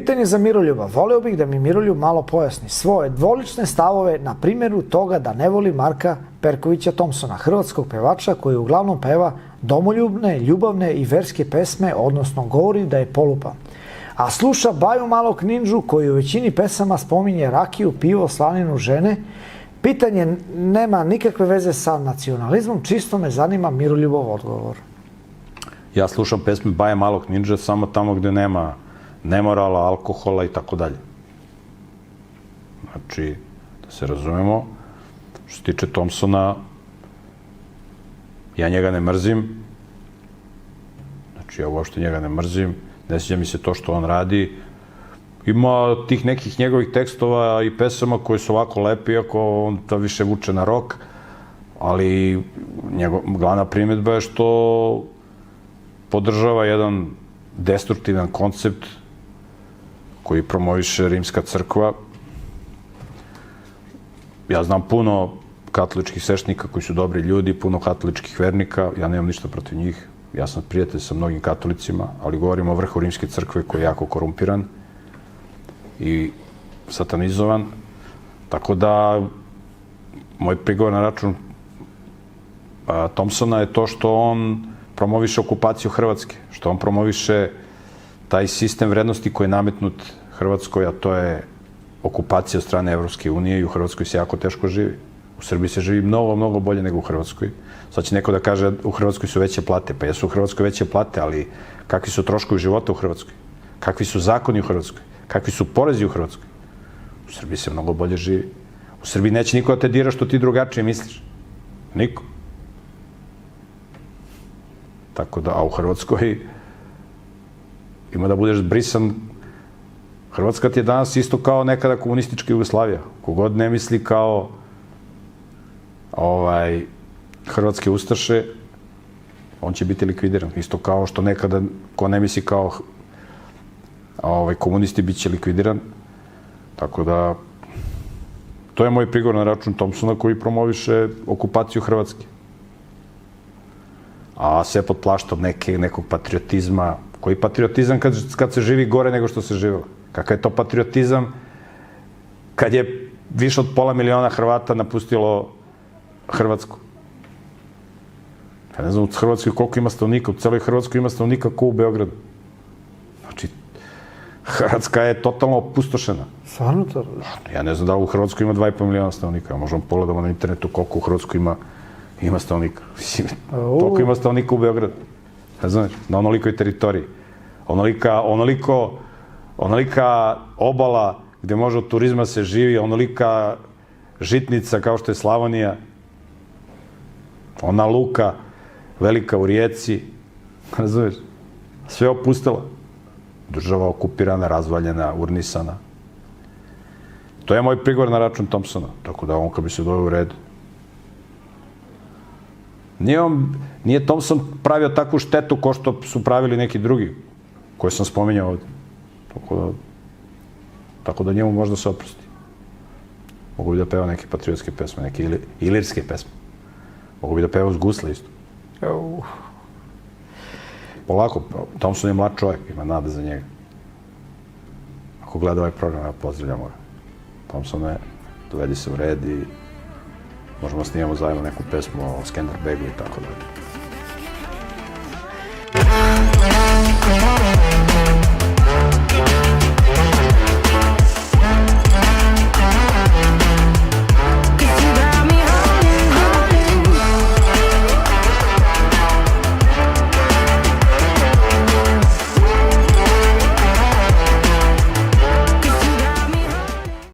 Pitanje za Miroljuba. Voleo bih da mi Miroljub malo pojasni svoje dvolične stavove na primjeru toga da ne voli Marka Perkovića Thompsona, hrvatskog pevača koji uglavnom peva domoljubne, ljubavne i verske pesme, odnosno govori da je polupan. A sluša Baju Malog Ninđu koji u većini pesama spominje rakiju, pivo, slaninu, žene. Pitanje nema nikakve veze sa nacionalizmom, čisto me zanima Miroljubov odgovor. Ja slušam pesme Baje Malog Ninđe samo tamo gde nema nemorala, alkohola i tako dalje. Znači, da se razumemo, što se tiče Thompsona, ja njega ne mrzim. Znači, ja uopšte njega ne mrzim. Ne sviđa mi se to što on radi. Ima tih nekih njegovih tekstova i pesama koji su ovako lepi, iako on to više vuče na rok, ali glavna primjedba je što podržava jedan destruktivan koncept koji promoviše Rimska crkva. Ja znam puno katoličkih sveštenika koji su dobri ljudi, puno katoličkih vernika, ja nemam ništa protiv njih. Ja sam prijatelj sa mnogim katolicima, ali govorim o vrhu Rimske crkve koji je jako korumpiran i satanizovan. Tako da, moj prigovor na račun Thompsona je to što on promoviše okupaciju Hrvatske, što on promoviše taj sistem vrednosti koji je nametnut Hrvatskoj, a to je okupacija od strane Evropske unije i u Hrvatskoj se jako teško živi. U Srbiji se živi mnogo, mnogo bolje nego u Hrvatskoj. Sad će neko da kaže u Hrvatskoj su veće plate. Pa jesu u Hrvatskoj veće plate, ali kakvi su troškovi života u Hrvatskoj? Kakvi su zakoni u Hrvatskoj? Kakvi su porezi u Hrvatskoj? U Srbiji se mnogo bolje živi. U Srbiji neće niko da te dira što ti drugačije misliš. Niko. Tako da, a u Hrvatskoj ima da budeš brisan. Hrvatska ti je danas isto kao nekada komunistička Jugoslavija. Kogod ne misli kao hrvatske ustaše, on će biti likvidiran. Isto kao što nekada ko ne misli kao komunisti bit će likvidiran. Tako da, to je moj prigovor na račun Thompsona koji promoviše okupaciju Hrvatske. A sve pod plaštom nekog patriotizma. Koji patriotizam kad se živi gore nego što se živelo? Kakav je to patriotizam kad je više od 500.000 Hrvata napustilo Hrvatsku? Ja ne znam u Hrvatskoj koliko ima stanovnika, u celoj Hrvatskoj ima stanovnika ko u Beogradu. Znači, Hrvatska je totalno opustošena. Stvarno to? Ja ne znam da u Hrvatskoj ima 2,5 miliona stanovnika. Možemo pogledamo na internetu koliko u Hrvatskoj ima stanovnika. Toliko ima stanovnika u Beogradu. Ne znaš, na onolikoj teritoriji. Onolika obala gde može od turizma se živi, onolika žitnica kao što je Slavonija, ona luka velika u rijeci, razumiješ, sve opustela. Država okupirana, razvaljena, urnisana. To je moj prigovor na račun Thompsona, tako da on kad bi se doveo u red. Nije Thompson pravio takvu štetu ko što su pravili neki drugi, koje sam spominjao ovde. Tako da njemu možda se oprosti. Mogu bi da peva neke patriotske pesme, neke ilirske pesme. Mogu bi da peva uz gusle isto. Polako, Thompson je mlad čovjek, ima nada za njega. Ako gleda ovaj program, ja pozdravljam ga. Thompsone, dovedi se u red i možemo da snimamo zajedno neku pesmu o Skenderbegu i tako dalje.